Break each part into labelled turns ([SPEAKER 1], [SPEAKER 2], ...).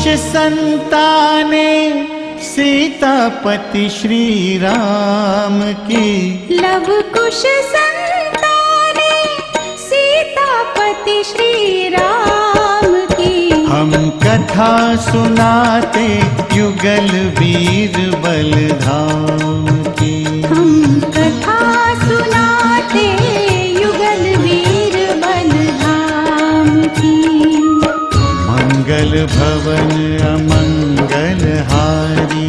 [SPEAKER 1] संताने सीतापति श्री राम की।
[SPEAKER 2] लव कुश संताने सीतापति श्री राम की।
[SPEAKER 1] हम कथा सुनाते युगल वीर बलधाम की।
[SPEAKER 2] हम कथा सुनाते युगल वीर बलधाम की।
[SPEAKER 1] मंगल भवन अमंगल हारी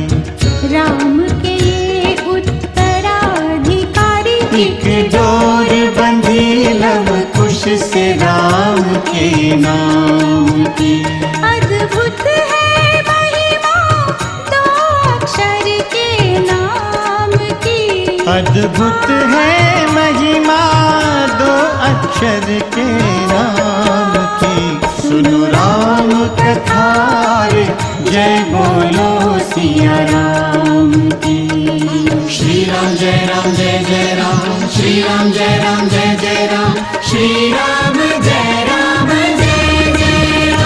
[SPEAKER 2] राम के ये उत्तराधिकारी।
[SPEAKER 1] एक डोर बंधी लव कुश से राम के नाम की।
[SPEAKER 2] अद्भुत है महिमा दो अक्षर के नाम की।
[SPEAKER 1] अद्भुत है महिमा दो अक्षर के नाम की। सुनो राम कथा रे जय बोलो सिया राम की। श्री राम जय राम जय जय राम। श्री राम जय राम जय जय राम। श्री राम जय राम जय जय राम।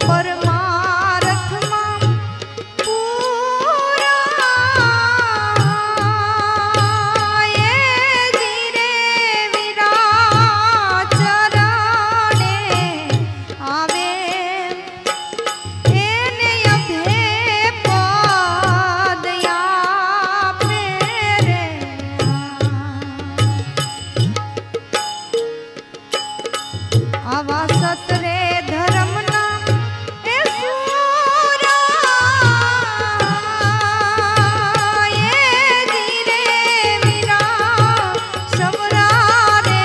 [SPEAKER 2] પરમાર્થમાં પૂરા એ ધીરે વિરાચરણે આવે એને અભે પદ આપે રે આવા સતરે ધર્મના એ સૂરા એ ધીરે વીરા સવરા રે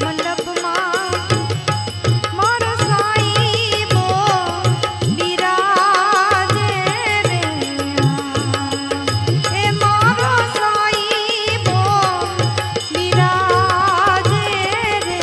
[SPEAKER 2] મંડપમાં મારો સાઈબો બિરાજે રે એ મારો સાઈબો બિરાજે રે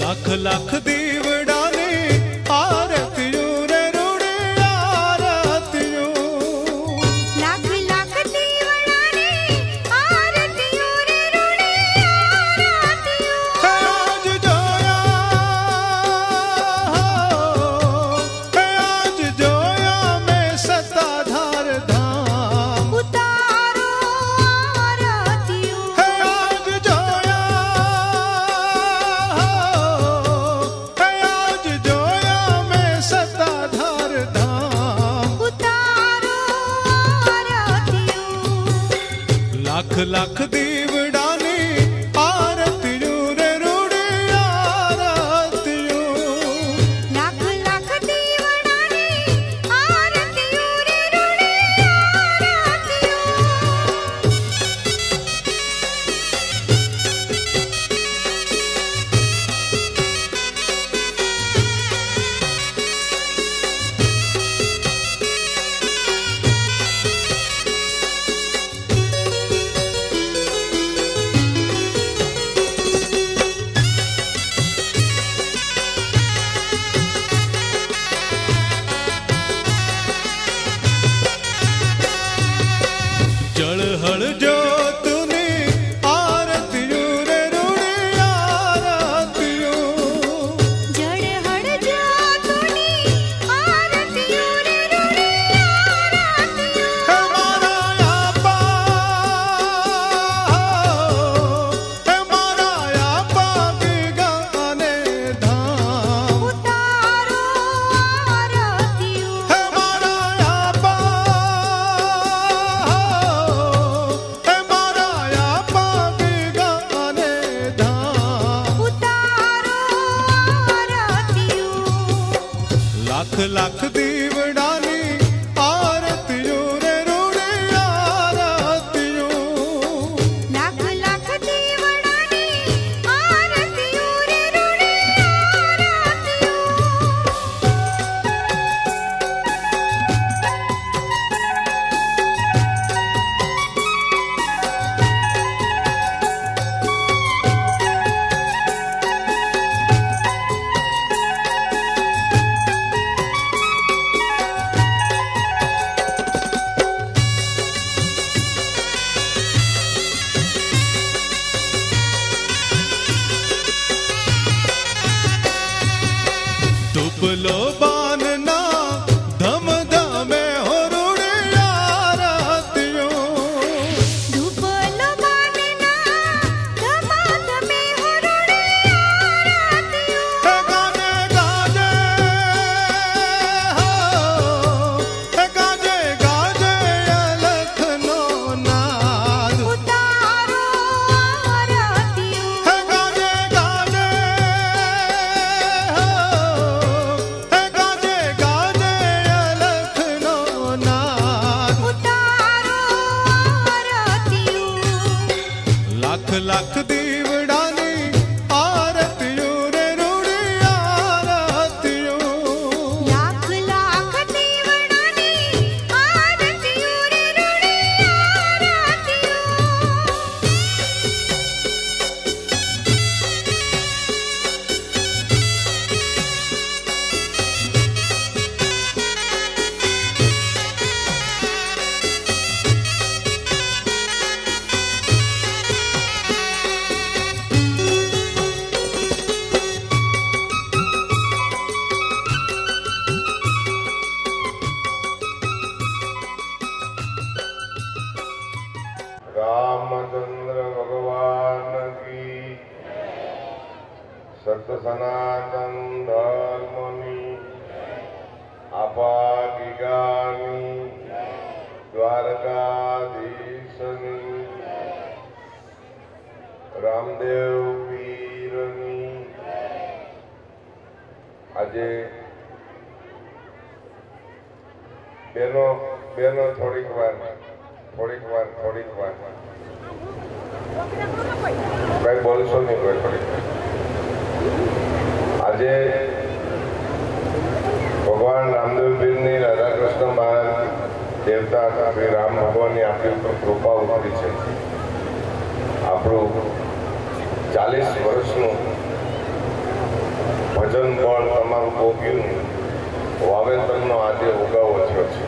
[SPEAKER 1] લાખ લાખ દીવડાની આરતીયું રે રૂડે આરતીયું
[SPEAKER 2] લાખ લાખ દીવડાની આરતીઓ રે રૂડે આરતીઓ
[SPEAKER 1] આજ જોયા મેં સત્તાધાર ધામ
[SPEAKER 2] ઉતારો આરતીઓ
[SPEAKER 1] આજ જોયા મેં સત્તાધાર ધામ
[SPEAKER 2] ઉતારો આરતીઓ
[SPEAKER 1] લાખ લાખ દીવડાની આરતીયું રે રૂડે આરતીયું
[SPEAKER 2] લાખ લાખ દીવડાની આરતીઓ રે રૂડે આરતીઓ
[SPEAKER 1] જળહળ જ્યોતની આરતીયું રે રૂડે આરતીયું
[SPEAKER 2] જળહળ જ્યોતની આરતીઓ રે રૂડે આરતીઓ
[SPEAKER 1] હે મારા આપા ગીગાને ધામ
[SPEAKER 2] ઉતારો આરતીઓ
[SPEAKER 1] હે મારા આપા ગીગાને ધામ
[SPEAKER 2] ઉતારો આરતીઓ
[SPEAKER 1] લાખ લાખ દીવડાની આરતીયું રે રૂડે આરતીયું
[SPEAKER 2] લાખ લાખ દીવડાની આરતીઓ રે રૂડે આરતીઓ
[SPEAKER 1] ટુપલો બાનના ધમ ધમે હો રૂડે આરતીયું
[SPEAKER 2] ધૂપલો બાનના ધમાધમે હો રૂડે આરતીઓ
[SPEAKER 1] હે ગાજે ગાજે હે ગાજે ગાજે અલખનો નાદ
[SPEAKER 2] ઉતારો આરતીઓ
[SPEAKER 1] હે ગાજે ગાજે હે ગાજે ગાજે અલખનો નાદ
[SPEAKER 2] ઉતારો આરતીઓ
[SPEAKER 1] લાખ લાખ દીવડાની
[SPEAKER 3] रामचंद्र भगवान की सत्य सनातन धर्मनी आपागिगानी द्वारकाधीशनी रामदेव वीरनी આજે બેનો બેનો થોડીક વાર કઈ બોલશો નહીં કોઈ થોડીક આજે ભગવાન રામદેવ પીરની રાધાકૃષ્ણ મહારાજ દેવતા શ્રી રામ ભગવાનની આપણી ઉપર કૃપા ઉતરી છે. આપણું 40 વર્ષનું ભજન બળ તમારું ગોપ્યું વાવેતરનો આજે ઉગાવો થયો છે.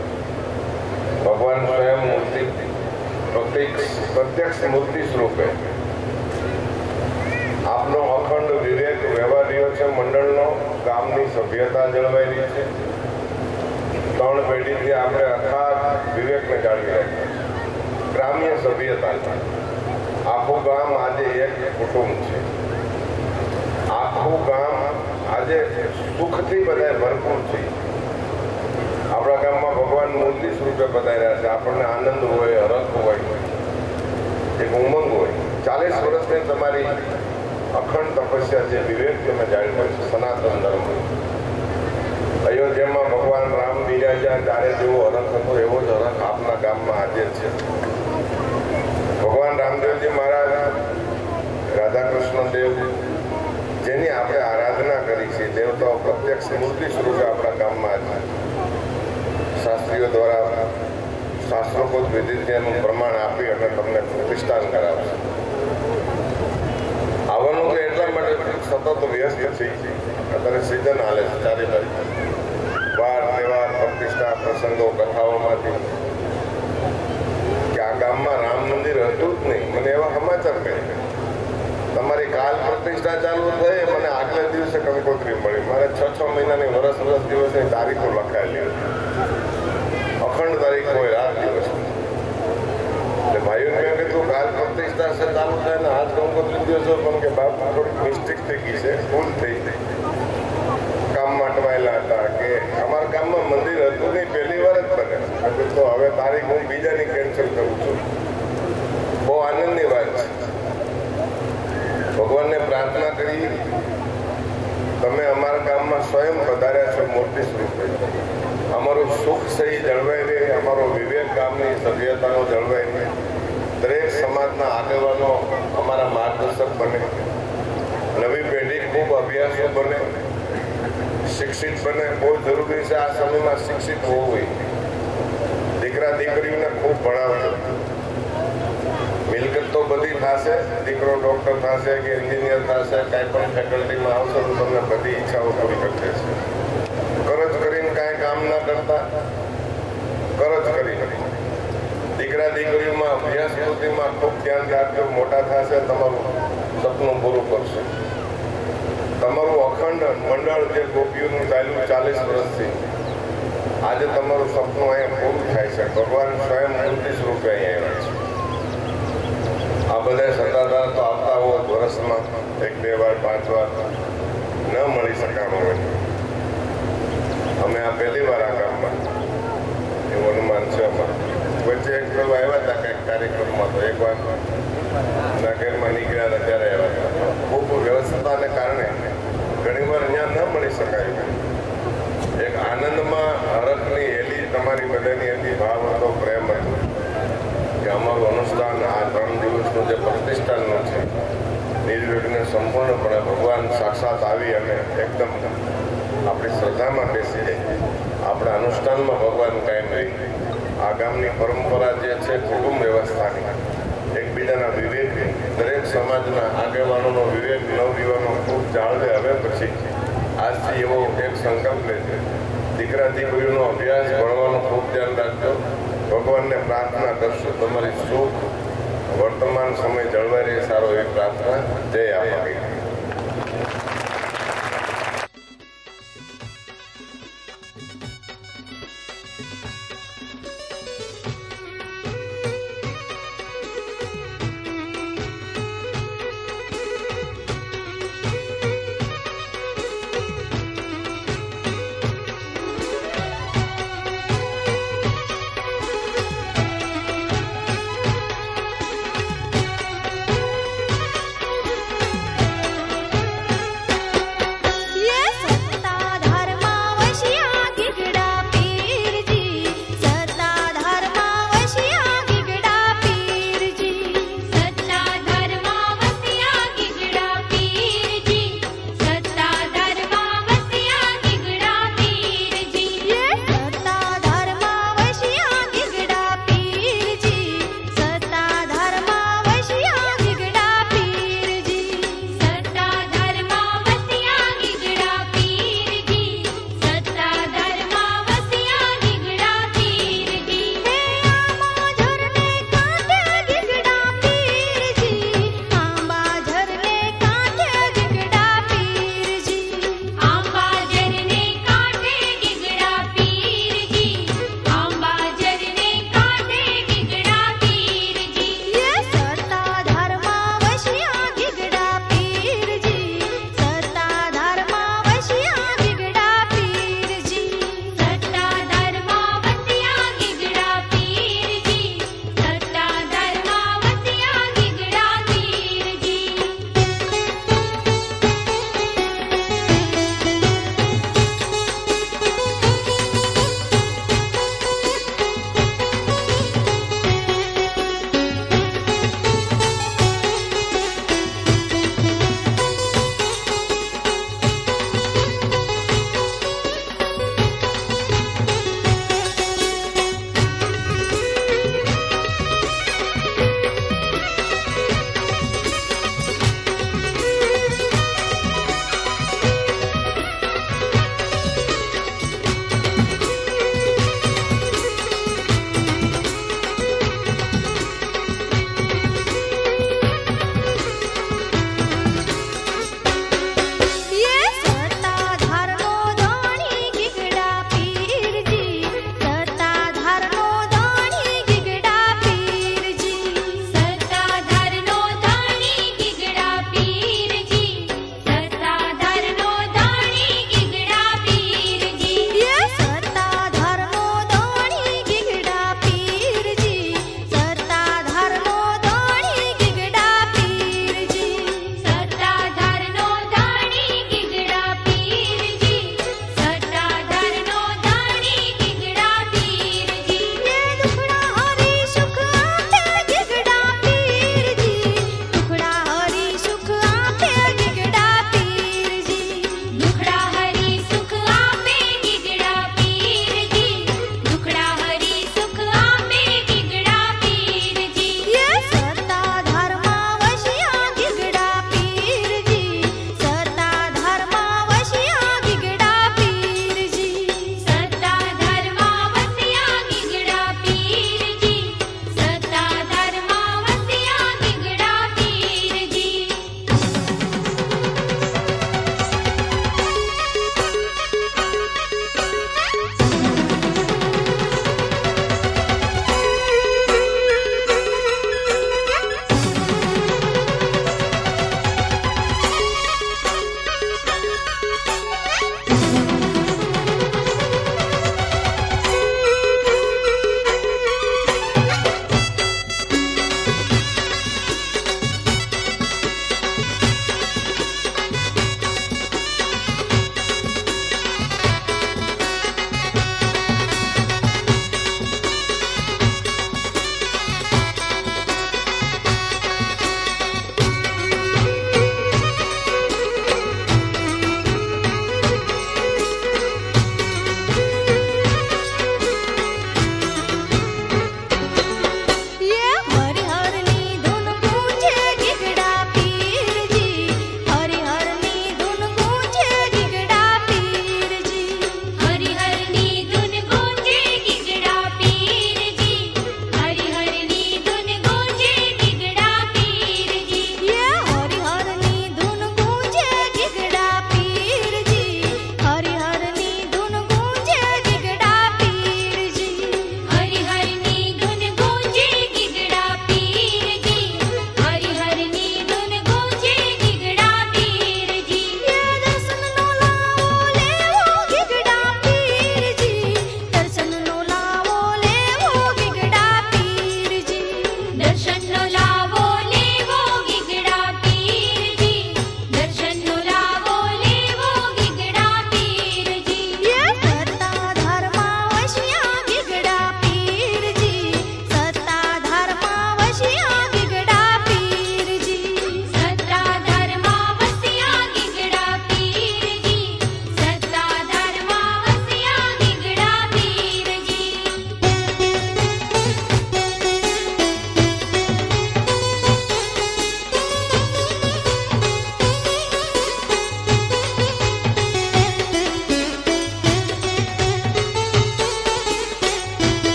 [SPEAKER 3] ભગવાન સ્વયં મૂર્તિ પ્રત્યક્ષ મૂર્તિ સ્વરૂપે આપનો અખંડ વિવેક વ્યવહાર રહ્યો છે. મંડળનો ગામની સભ્યતા જળવાયેલી છે. 3 પેઢીથી આપણે અથાગ વિવેકને જાળવી રાખ્યા છે. ગ્રામ્ય સભ્યતા આખું ગામ આજે એક કુટુંબ છે. આખું ગામ આજે સુખથી બધા ભરપૂર છે. આપણા ગામમાં ભગવાન મૂર્તિ સ્વરૂપે પધાર્યા છે. આપણને આનંદ હોય, હરખ હોય, એક ઉમંગ હોય. 40 વર્ષની તમારી અખંડ તપસ્યા છે, વિવેક તમે જાળવ્યો છે. સનાતન ધર્મ અયોધ્યામાં ભગવાન રામ બિરાજ્યા ત્યારે જેવો હરખ હતો એવો જ હરખ આપના ગામમાં આજે છે. ભગવાન રામદેવજી મહારાજ રાધાકૃષ્ણ દેવ જેની આપણે આરાધના કરી છે, દેવતાઓ પ્રત્યક્ષ મૂર્તિ સ્વરૂપે આપણા ગામમાં શાસ્ત્રીઓ દ્વારા શાસ્ત્રોક્ત વિધિનું પ્રમાણ આપી અને તમને પ્રતિષ્ઠાન કરાવશે. આવવાનું તો એટલા માટે સતત વ્યસ્ત છે. અત્યારે સિઝન હાલે છે ચારે બાજુ, વાર તહેવાર, પ્રતિષ્ઠા, પ્રસંગો, કથાઓમાંથી કે આ ગામમાં રામ મંદિર હતું જ નહીં. મને એવા સમાચાર મળે તમારી કાલ પ્રતિષ્ઠા ચાલુ થઈ, મને આગલા દિવસે કંકોત્રી મળી. મારે 6 મહિનાની વર્ષ દિવસની તારીખો લખાયેલી હતી. અખંડ તારીખ હોય, રાત દિવસ. એટલે ભાઈઓને મેં કીધું કાલ પ્રતિષ્ઠા છે ચાલુ થાય ને આજ કંકોત્રી દિવસ હોય, પણ કે બાપ થોડીક મિસ્ટેક થઈ ગઈ છે, ભૂલ થઈ કામમાં અટવાયેલા હતા કે અમારા ગામમાં મંદિર હતું નહીં, પહેલી વાર જ બને. તો હવે તારીખ હું બીજાની કેન્સલ કરું છું. બહુ આનંદની વાત છે. ભગવાનને પ્રાર્થના કરી, તમે અમારા ગામમાં સ્વયં પધાર્યા છો મૂર્તિ સ્વરૂપે. અમારું સુખ સહી જળવાઈ રહે, અમારો વિવેક ગામની સભ્યતાનો જળવાઈ રહે, દરેક સમાજના આગેવાનો અમારા માર્ગદર્શક બને, નવી પેઢી ખૂબ અભ્યાસુ બને, શિક્ષિત બને. બહુ જરૂરી છે આ સમયમાં શિક્ષિત હોવું હોય. દીકરા દીકરીઓને ખૂબ ભણાવજો. મિલકત તો બધી થશે, દીકરો ડોક્ટર થશે કે એન્જિનિયર થશે, કાંઈ પણ ફેકલ્ટીમાં આવશે તો તમને બધી ઈચ્છાઓ પૂરી કરી દેશે. કરજ કરીને કાંઈ કામ ના કરતા, કરજ કરીને દીકરા દીકરીઓમાં અભ્યાસ વૃત્તિમાં ખૂબ ધ્યાન રાખજો. મોટા થશે તમારું સપનું પૂરું કરશે. તમારું અખંડ મંડળ જે ગોપીઓનું ચાલ્યું 40 વર્ષથી, આજે તમારું સપનું અહીંયા પૂરું થાય છે. ભગવાન સ્વયં મૂર્તિ સ્વરૂપે અહીંયા આવ્યા છે. આ બધા સત્તાધાર તો આવતા હોય વર્ષમાં 1-2 વાર 5 વાર ન મળી શકાણું હોય. અમે આ પહેલી વાર આ ગામમાં એવું અનુમાન છે અમારું. વચ્ચે એક પેલો આવ્યા હતા કંઈક કાર્યક્રમમાં, તો એક વાર નાગેરમાં નીકળ્યા હતા ત્યારે આવ્યા હતા. ખૂબ વ્યવસ્થાને કારણે ઘણી વાર અહીંયા ન મળી શકાય. એક આનંદમાં હરખની હેલી તમારી બધાની હતી, ભાવ હતો, પ્રેમ હતો કે અમારું અનુષ્ઠાન આ 3 દિવસનું જે પ્રતિષ્ઠાનનું છે નિર્વિઘ્ને સંપૂર્ણપણે ભગવાન સાક્ષાત આવી અને એકદમ આપણી શ્રદ્ધામાં બેસી જાય. આપણા અનુષ્ઠાનમાં ભગવાન કાયમ રહી. આ ગામની પરંપરા જે છે કુટુંબ વ્યવસ્થાની, એકબીજાના વિવેકની, દરેક સમાજના આગેવાનોનો વિવેક નવયુવાનો ખૂબ જાળવે. હવે પછી આજથી એવો એક સંકલ્પ લેજો, દીકરા દીકરીઓનો અભ્યાસ ભણવાનું ખૂબ ધ્યાન રાખજો. ભગવાનને પ્રાર્થના કરશો તમારી સુખ વર્તમાન સમય જળવાઈ રહે, સારો એવી પ્રાર્થના. જય આપા.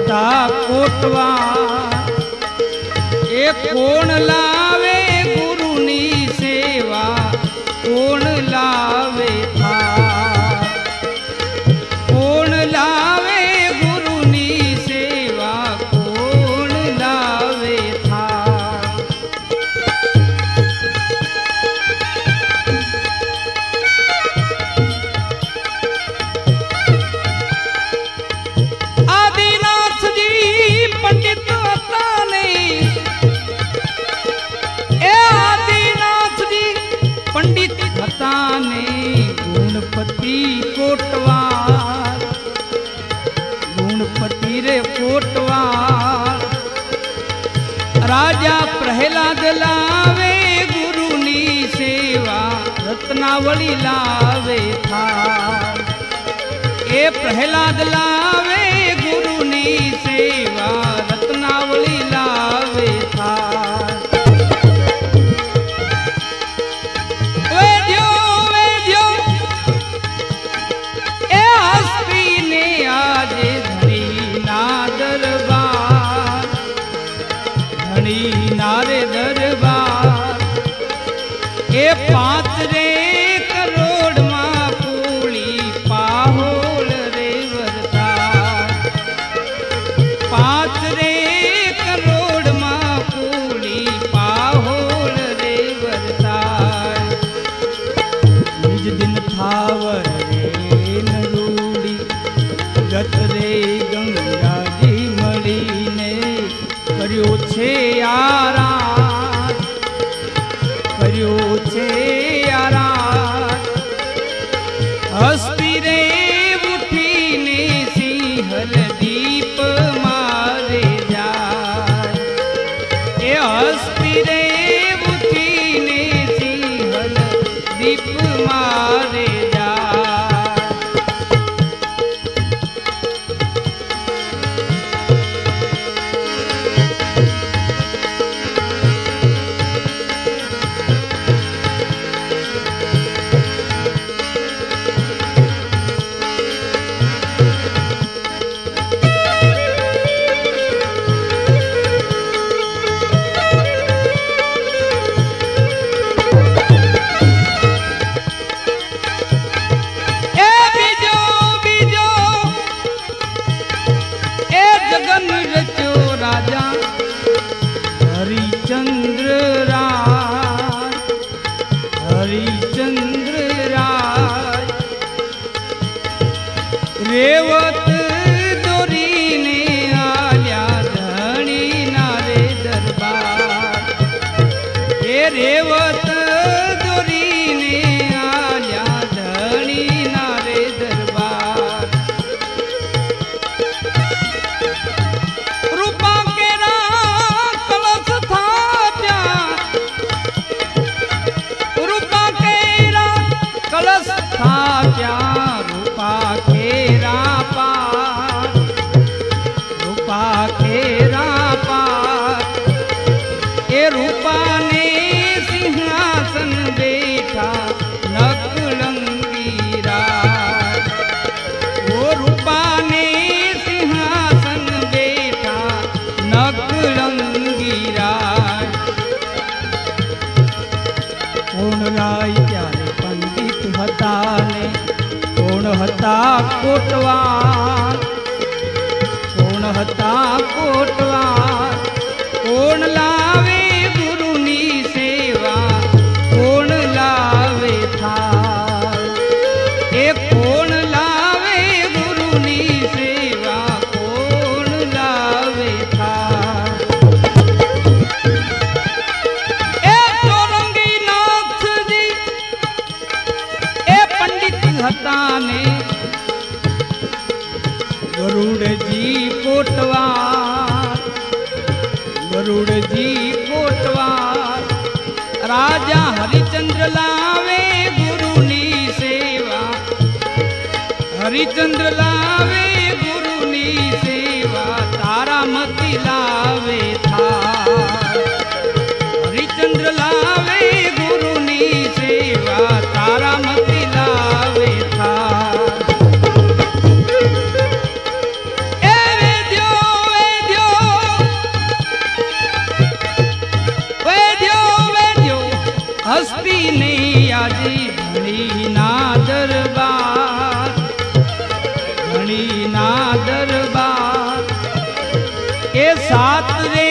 [SPEAKER 4] હતા કોટવા એ કોણ લાવે ગુરુની સેવા કોણ લાવે થાળ કોણ લાવે ગુરુની સેવા કોણ લાવે થાળ આદિનાથજી પંડિત હતા ને એ આદિનાથજી પંડિત હતા ને ગુણપતિ કોટવાર ગુણપતિ રે કોટવાર રાજા પ્રહલાદ લાવે ગુરુની સેવા રત્નાવળી લાવે થાળ એ પ્રહલાદ લાવે ગુરુની સેવા રત્નાવળી લાવે થાળ વેદ્યો વેદ્યો એ હસ્તીને આજે ધણીના દરબાર ધણીના રે દરબાર એ 5 રે કરોડમાં પૂળી પાહોલ રે વરદાર 5 રે કરોડમાં પૂળી પાહોલ રે વરદાર નિજ દિન થાવર રે નરૂડી ગત રે ગંગાજી મળીને કર્યો છે આરાધ કર્યો છે આરાધ હસ્તી રે ઉઠીને સિંહલ દીપ મારે જાય એ હસ્તી રે ઉઠીને સિંહલ દીપ મારે જાય એ બીજો બીજો એ જગન રચ્યો રાજા હરિચંદ્ર રાય હરિચંદ્ર રાય રેવત દોરીને આલ્યા ધણીના રે દરબાર એ રેવત દોરીને આલ્યા ધણીના રે દરબાર રૂપા કેરા કલશ થાત્યા રૂપા કેરા કલશ થાત્યા રૂપા કેરા પાર રૂપા કેરા પાર એ રૂપાને સિંહાસન બેઠા નકલંગી રાજ ઓ રૂપાને સિંહાસન બેઠા નકલંગી રાજ કોણ રાય ત્યારે પંડિત હતા ને કોણ હતા કોટવાર કોણ હતા કોટવાર કોણ લાવે ગુરુની સેવા કોણ લાવે થાળ એ કોણ લાવે ગુરુની સેવા કોણ લાવે થાળ એ ચોરંગી નાથજી એ પંડિત હતા ને ગરુડજી કોટવાર ગરુડજી કોટવાર રાજા હરિચંદ્ર લાવે ગુરુની સેવા હરિચંદ્ર લાવે ગુરુની સેવા તારામતી લાવે થાળ હરિચંદ્ર લાવે ગુરુની સેવા તારામતી લાવે થાળ એ વેદ્યો सात रे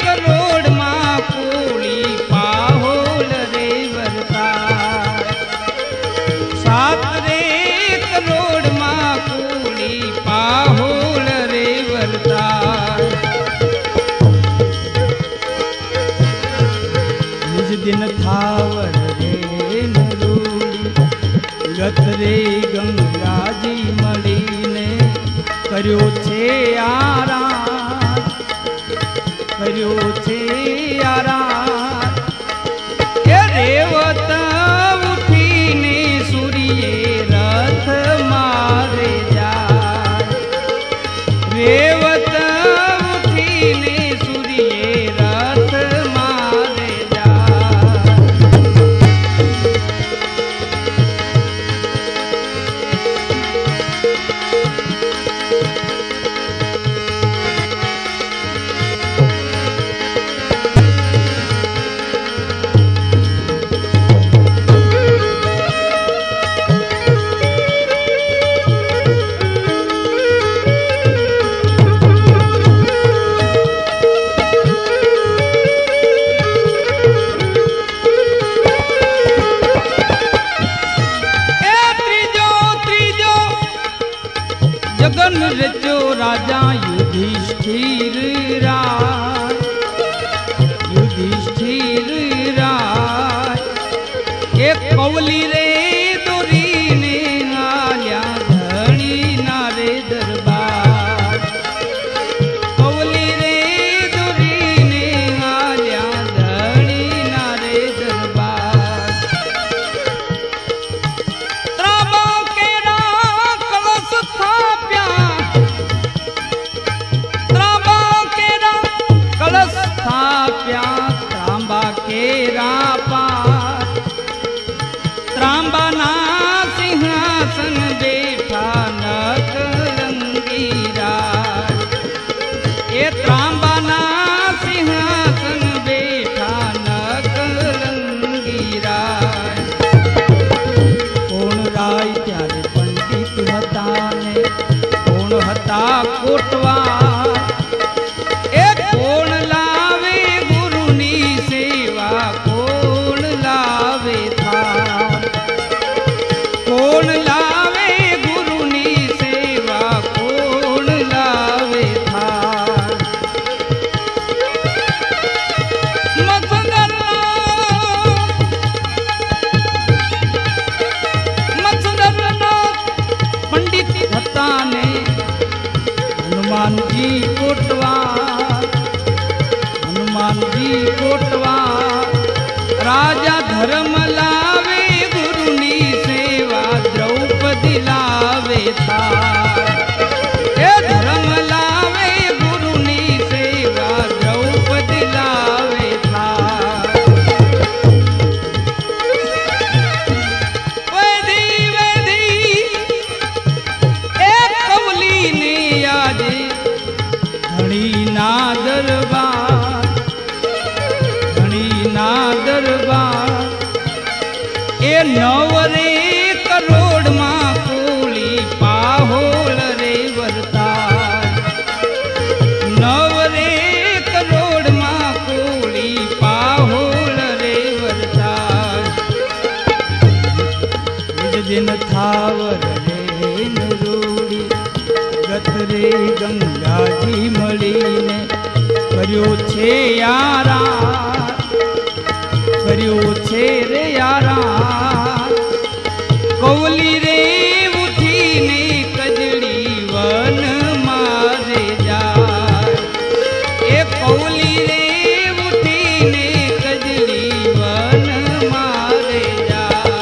[SPEAKER 4] करोड़ मां कोड़ी पाहोल रे वरतार। सात रे करोड़ मां कोड़ी पाहोल रे वरतार। निज दिन थावर रे नरूड़ी गत रे गंगाजी મળીને કર્યો છે આરામ, કર્યો છે આરામ। એ રેવત ઉઠીને સૂર્યે રથ મારે જાય। રેવત ઉઠીને સૂર્યે રથ મારે જાય। जगन रचो राजा युधिष्ठिर राय। युधिष्ठिर राय एक कौली रे दोरी ने आल्या धणी नारे दरबार। कौली रे दोरी ने आल्या धणी नारे दरबार। त्राबा केरा कलश थाप्या। त्राबा केरा कलश थाप्या। त्रांबा केरा पार। त्रांबा ना सिंहासन बैठा नकलंगी राज। ए त्रांबा ना सिंहासन बैठा नकलंगी राज। कोण राय त्यारे पंडित हता ने कोण हता कोटवार। ए कोण लावे गुरुनी सेवा कोण लावे थार। कोण लावे गुरुनी सेवा कोण लावे थार। मत्सदरना पंडित हता ने हनुमान जी कोटवार। हनुमान जी कोटवार। राजा धर्म लावे गुरुनी सेवा द्रौपदी लावे थार। ए धर्म लावे गुरुनी सेवा द्रौपदी लावे थार। वेदी वेदी एक कौली ने आजे धणी ना दरबार। धणी ना दरबार। ए नवरे करोड़ मां कोली पाहोल रे वरतार। नवरे करोड़ मां कोली पाहोल रे वरतार। निज दिन थावर रे नरूड़ी गत रे गंगाजी મળીને કર્યો છે આરામ। કર્યો છે રે આરામ। કૌલી રે ઉઠીને કજડી વન મારે જાય। એ કૌલી રે ઉઠીને કજડી વન મારે જાય।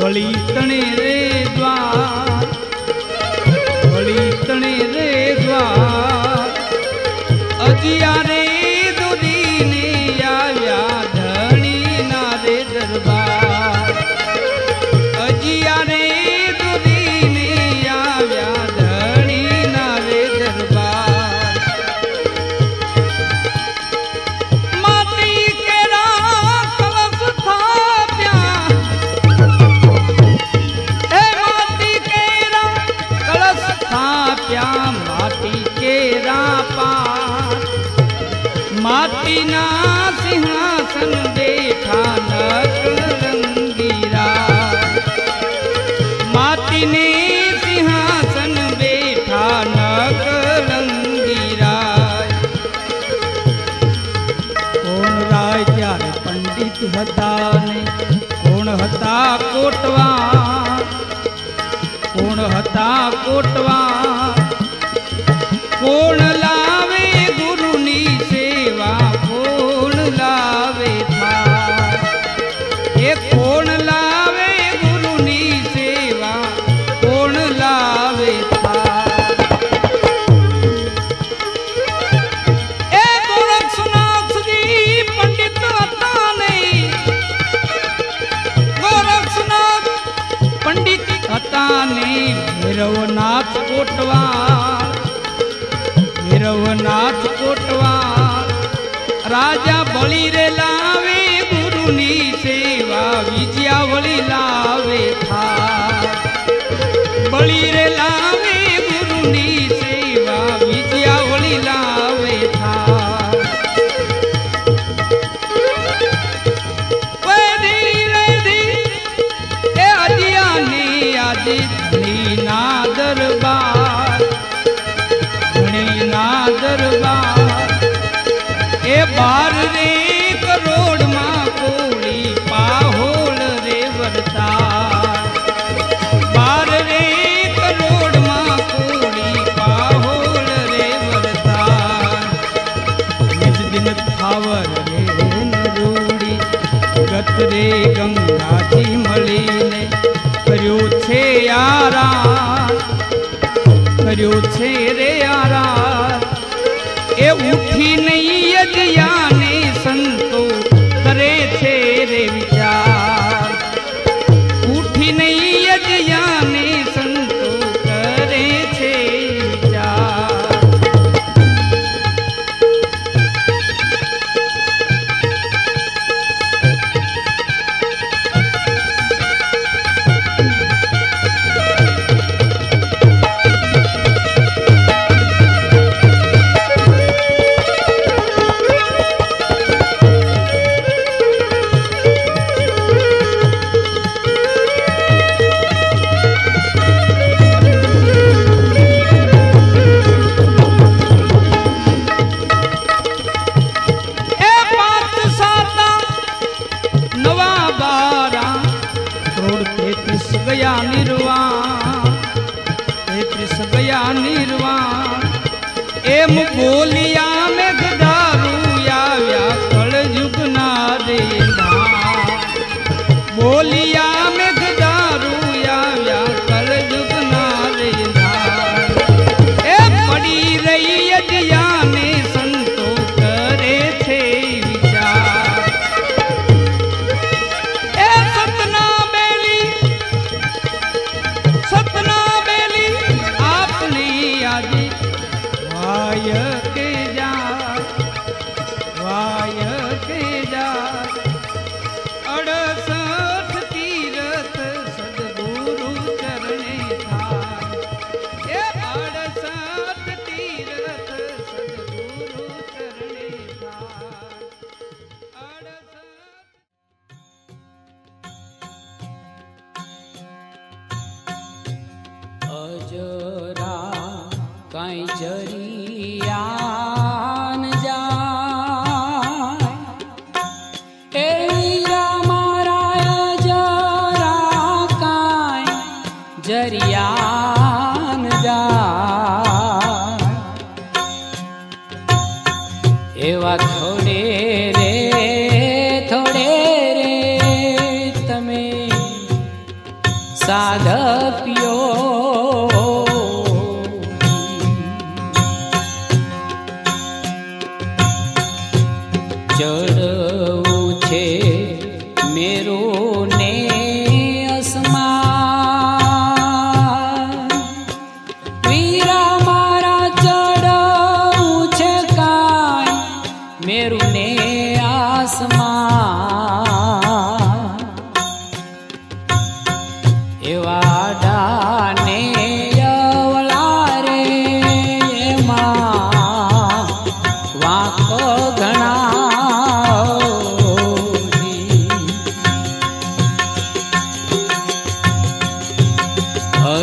[SPEAKER 4] વળી તણે રે દ્વાર, વળી તણે રે દ્વાર, અગિયારે દોડીને આવ્યા ધણી ના રે દરબાર, અગિયારે દોડીને આવ્યા ધણી ના રે દરબાર. માટી કેરા કળશ થાપ્યા, એ માટી કેરા કળશ થાપ્યા, માટી કેરા પાર, માટીના સિંહાસન બેઠા નકરંગીરા, માટીને સિંહાસન બેઠા નકરંગીરા. કોણ રાય ત્યારે પંડિત હતા ને કોણ હતા કોટવા, કોણ હતા કોટવા, કોણ લાવે ગુરુની સેવા, કોણ લાવે થાળ, એ કોણ લાવે ગુરુની સેવા, કોણ લાવે થાળ. એ ગોરક્ષનાથજી પંડિત હતા નહીં, ગોરક્ષનાથ પંડિત હતા નહીં, ભૈરવનાથ કોટવા, ભૈરવનાથ કોટવા, રાજા બળી રે લાવે ગુરુની સેવા, વિજયા વળી લાવે થાળ, બળી રે લાવે ગુરુની સેવા, વિજયા વળી લાવે થાળ. વેધી વેધી એ અજિયાને આજે ધણીના દરબાર, ધણીના દરબાર, એ 12 કરોડમાં કોળી પાહોળ રે વરતા, 12 કરોડમાં કોળી પાહોળ રે વરતા. નિજ દિન થાવર રે નરૂડી, ગત રે ગંગાજી મળીને કર્યો છે આરાર, કર્યો છે રે આરાર. એ ઉઠી નહીં અજયાને સંતો કરે છે રે વિચાર, ઉઠી નહીં અજયાને સંતો કરે છે વિચાર. ગયા નિર્વાણ, 33 ગયા નિર્વાણ. એમ બોલિયા મેઘધારું આવ્યા કળયુગના દેંધા, બોલિયા મેઘધારું આવ્યા કળયુગના દેંધા. એ પડી રહી અજયાને સંતો કરે છે વિચાર. એ સતના બેલી આપને આજે વાય કે જા, વાય કે જા. 68 તીરથ સદગુરુ ચરણે થાય, એ 68 તીરથ સદગુરુ ચરણે થાય.
[SPEAKER 5] અજરા કઈ જરિયાન જાય, એ મારા અજરા કઈ જરિયાન જાય. એવા થોડે રે તમે સાધપ્યો ચડવું છે મેરું ને અસમાન વીરા મારા ચડવું છે કાંઈ મેરું ને આસમાન એવા ડાને અવળા રે એમાં વાંક ઘણા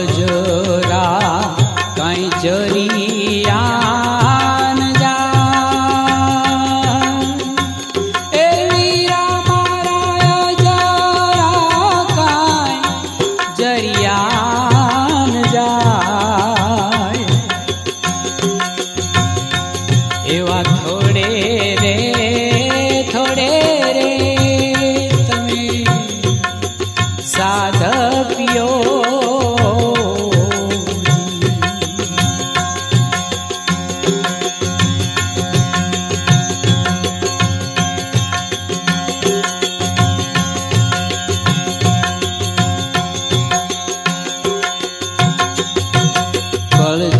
[SPEAKER 5] અજરા કઈ જરિયાન જા એ વીરા મારા અજરા કઈ જરિયાન જાય એવા થોડે રે તમે સાધપ્યો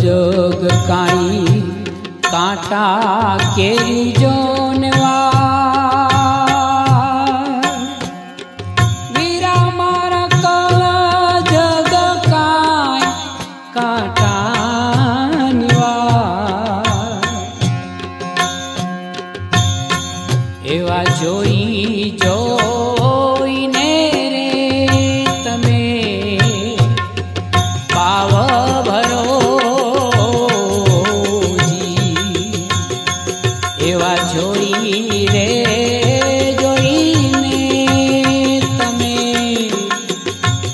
[SPEAKER 5] જગ કાઈ કાંટા કેરી જોનવા વીરા મારા કલ જગ કાઈ કાંટા નિવા એવા જોઈને રે તમે પાવ ભરો એવા જોઈને તમે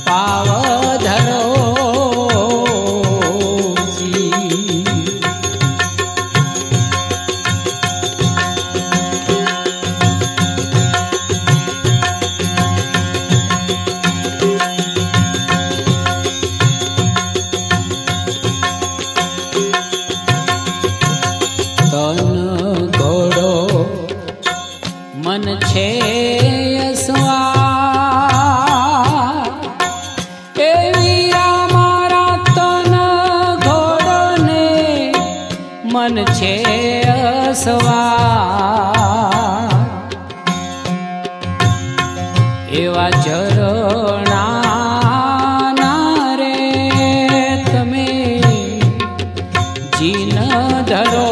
[SPEAKER 5] પાવ ધરો મન છે અસવાર એ વીરા મારા તન ઘોડો ને મન છે અસવાર એવા ઝરણા રે તમે જીન ધરો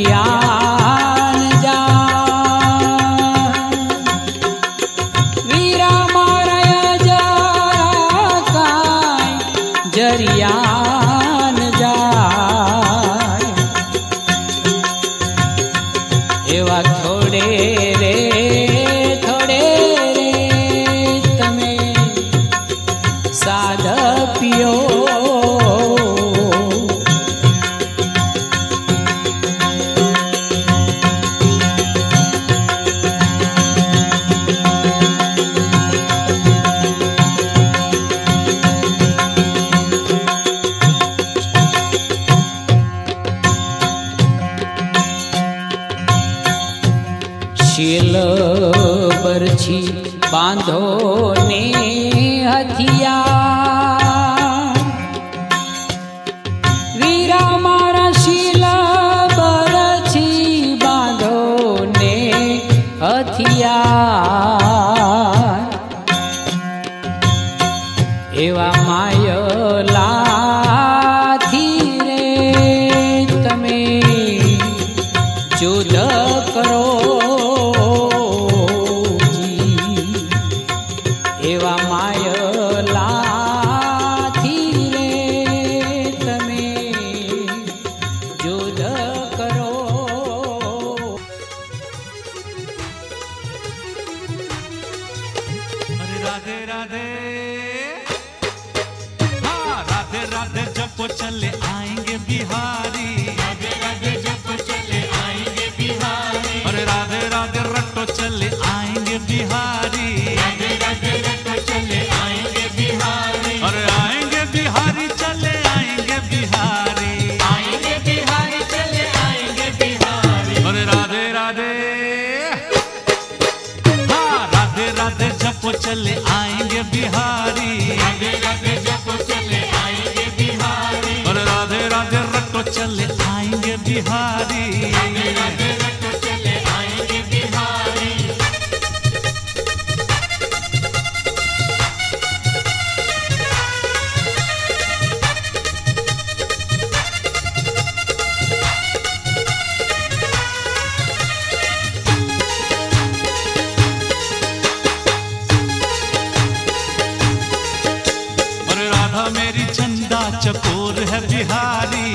[SPEAKER 5] જરિયાન જા વીરા મારા જરા કાંઈ જરિયાન જાય એવા થોડે રે તમે સાધપ્યો શીલ બરછી બાંધો ને હથિયાર વીરા મારા શીલ બરછી બાંધો ને હથિયાર એવા માયલાથી રે તમે જુદ કરો એવા માયલા
[SPEAKER 6] रटो चले आएंगे बिहारी।
[SPEAKER 1] राधे राधे रटो चले आएंगे बिहारी।
[SPEAKER 6] और राधा मेरी चंदा चकोर है बिहारी।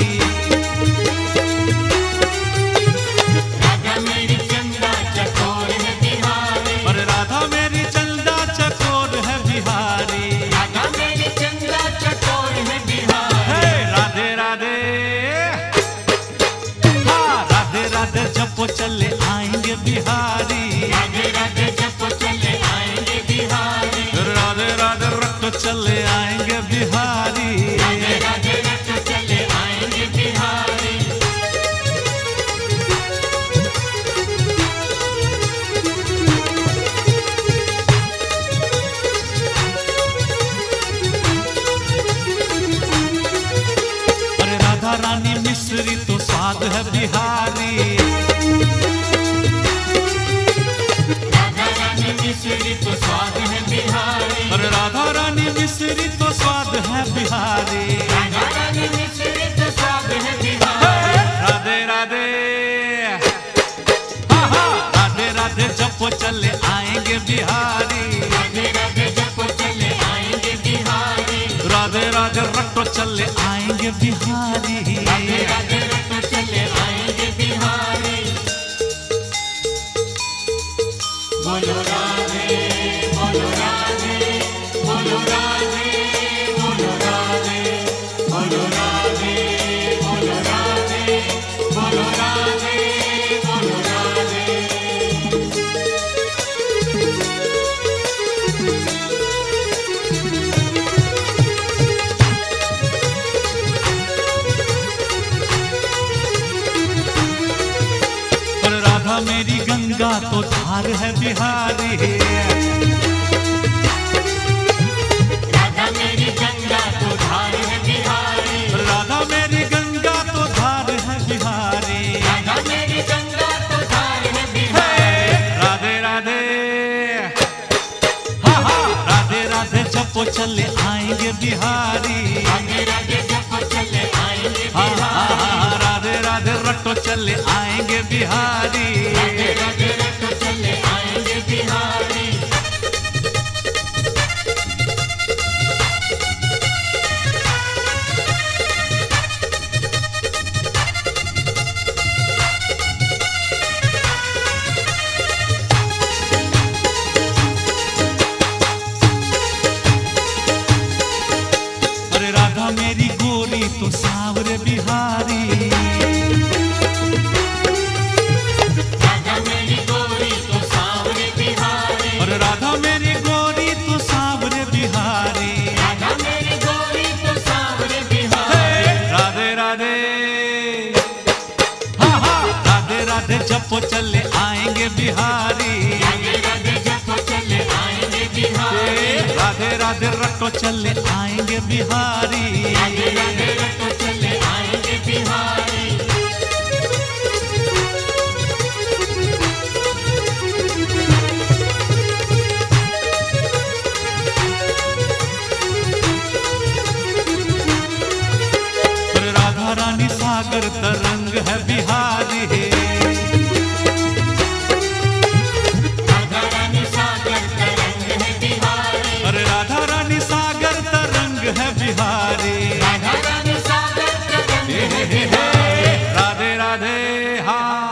[SPEAKER 1] राधा मेरी चंदा चकोर है बिहारी।
[SPEAKER 6] और राधा मेरी चंदा चकोर है बिहारी।
[SPEAKER 1] राधा मेरी चंदा चकोर है बिहारी।
[SPEAKER 6] हे राधे राधे, हाँ राधे राधे जपो चले आएंगे बिहारी।
[SPEAKER 1] राधे राधे जपो चले आएंगे बिहारी।
[SPEAKER 6] राधे राधे रटो चले आएंगे बिहारी।
[SPEAKER 1] राधे राधे रटो चले आएंगे बिहारी।
[SPEAKER 6] अरे राधा रानी मिश्री तो स्वाद है बिहारी।
[SPEAKER 1] राधा रानी मिश्री तो स्वाद है बिहारी।
[SPEAKER 6] अरे राधा रानी मिश्री तो स्वाद है बिहारी।
[SPEAKER 1] राधा रानी मिश्री तो स्वाद है बिहारी।
[SPEAKER 6] राधे राधे, हाँ हाँ राधे राधे जपो चले आएंगे बिहारी।
[SPEAKER 1] राधे राधे जपो चले आएंगे बिहारी।
[SPEAKER 6] राधे राधे रटो चले आएंगे बिहारी।
[SPEAKER 1] राधे राधे रटो चले आएंगे बिहारी। बोलो राधे बोलो राधे बोलो राधे बोलो राधे बोलो राधे बोलो राधे बोलो राधे बोलो राधे।
[SPEAKER 6] पर राधा मेरी गंगा तो धार है बिहारी।
[SPEAKER 1] राधा मेरी गंगा तो धार है बिहारी।
[SPEAKER 6] राधा मेरी गंगा तो धार है बिहारी।
[SPEAKER 1] राधा मेरी गंगा तो धार है बिहारी।
[SPEAKER 6] राधे राधे, हाँ हाँ राधे राधे जपो चले आएंगे बिहारी।
[SPEAKER 1] राधे राधे जपो चले आएंगे
[SPEAKER 6] हाँ हाँ
[SPEAKER 1] बिहारी।
[SPEAKER 6] हाँ राधे राधे रटो चले आएंगे बिहारी।
[SPEAKER 1] राधे राधे रटो चले आएंगे बिहारी।
[SPEAKER 6] अरे राधा मेरी गोरी तो सांवरे बिहारी।
[SPEAKER 1] राधा मेरी गोरी तो सांवरे बिहारी।
[SPEAKER 6] और राधा मेरी गोरी तो सांवरे बिहारी।
[SPEAKER 1] राधा मेरी गोरी तो सांवरे बिहारी।
[SPEAKER 6] राधे राधे, हाँ हाँ राधे राधे जपो चले आएंगे बिहारी।
[SPEAKER 1] राधे राधे जपो चले आएंगे बिहारी।
[SPEAKER 6] राधे राधे रटो चले आएंगे बिहारी।
[SPEAKER 1] राधे राधे रटो चले आएंगे बिहारी।
[SPEAKER 6] और राधा रानी सागर तरंग है बिहारी।
[SPEAKER 1] राधा रानी सागर तरंग है बिहारी।
[SPEAKER 6] और राधा रानी सागर तरंग है बिहारी।
[SPEAKER 1] राधा रानी सागर तरंग
[SPEAKER 6] हे
[SPEAKER 1] है
[SPEAKER 6] हे हे हे, राधे राधे, हाँ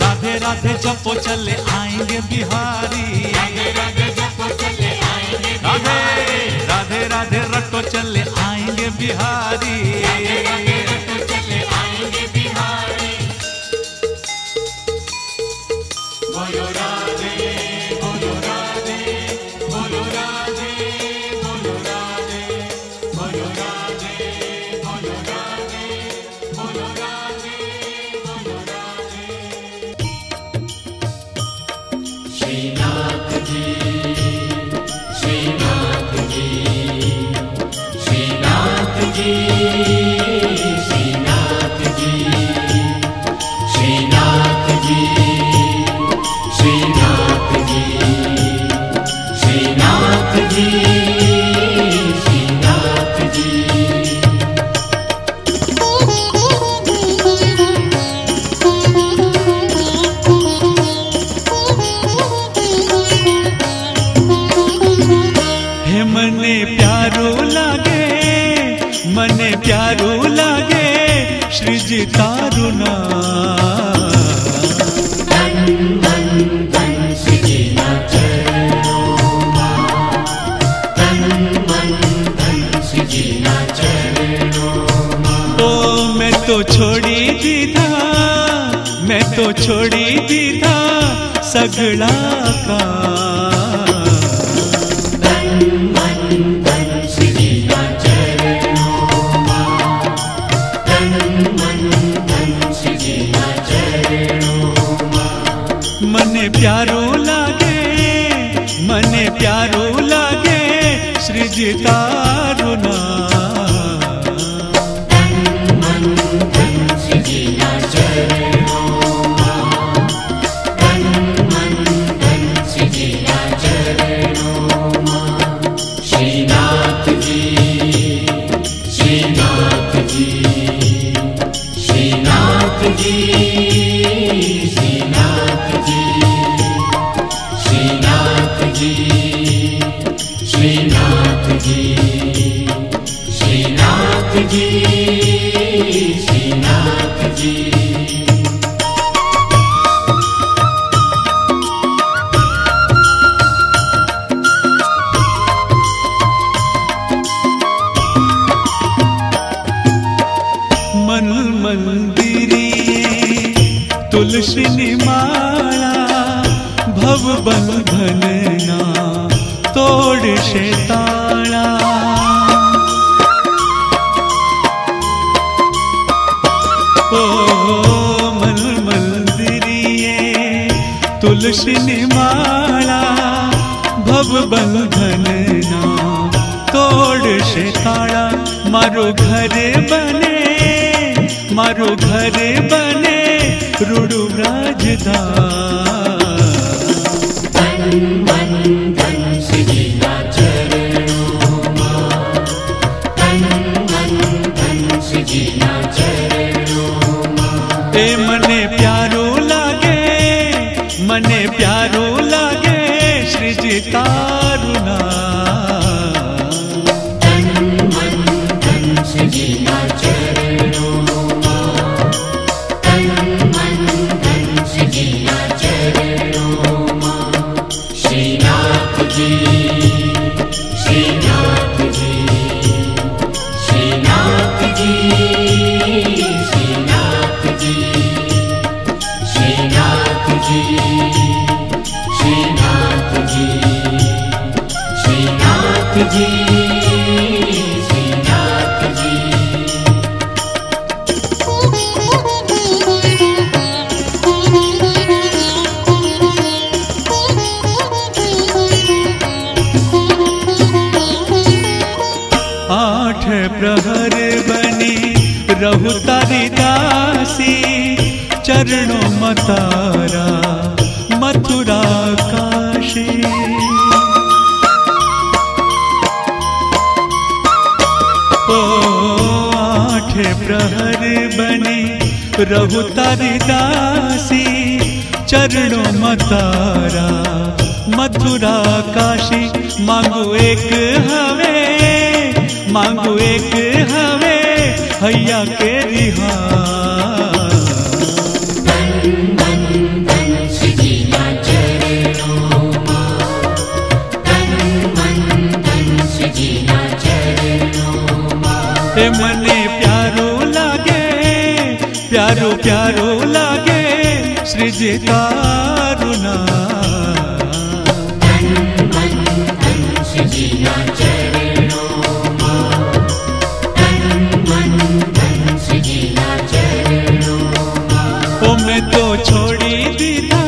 [SPEAKER 6] राधे राधे जपो चले आएंगे बिहारी।
[SPEAKER 1] राधे राधे जपो चले आएंगे
[SPEAKER 6] राधे
[SPEAKER 1] बिहारी।
[SPEAKER 6] राधे राधे रटो चले आएंगे बिहारी।
[SPEAKER 1] राधे राधे रटो चले आएंगे बिहारी। बोलो राधे बोलो राधे बोलो राधे बोलो राधे बोलो राधे बोलो राधे बोलो राधे बोलो राधे। श्रीनाथ जी श्रीनाथ जी श्रीनाथ जी
[SPEAKER 6] श्रीजी तारू नाम। ओ मैं तो छोड़ी दीधा, मैं तो छोड़ी दीधा सगड़ा का। मने प्यारो लागे, मने प्यारो लागे श्रीजी तारू नाम। मन मंदिरिये तुलसी माला, भव बंधन ना तोड़ से ताला। ओ मन मंदिरिये तुलसी माला, भव बंधन ना तोड़ से ताला। मारो घर बने, मारो घर बने रुडु राजधान। ए मने प्यारो लागे, मने प्यारो लागे श्रीजी तारू नाम। आठ प्रहर बनी रहु तारी दासी, चरणों मतारा मथुरा काशी। ओ आठ प्रहर बनी रहु तारी दासी, चरणों मतारा मथुरा काशी। मांगो एक हवे, मांगो एक हवे हैया के रिहा। ए मने प्यारो लागे, प्यारो प्यारो लागे श्रीजी तारू नाम। ओ मैं तो छोड़ी दीधा,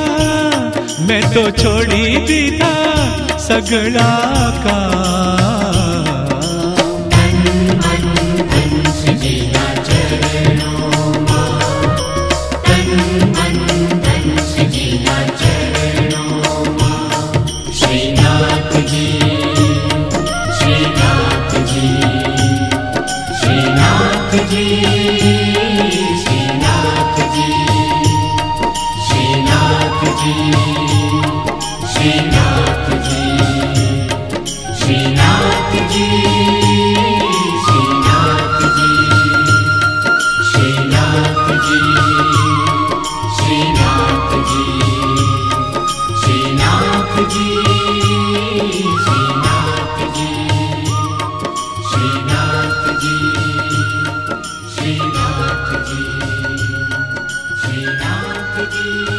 [SPEAKER 6] मैं तो छोड़ी दीधा सगड़ा का।
[SPEAKER 7] श्रीनाथ जी, नाथ जी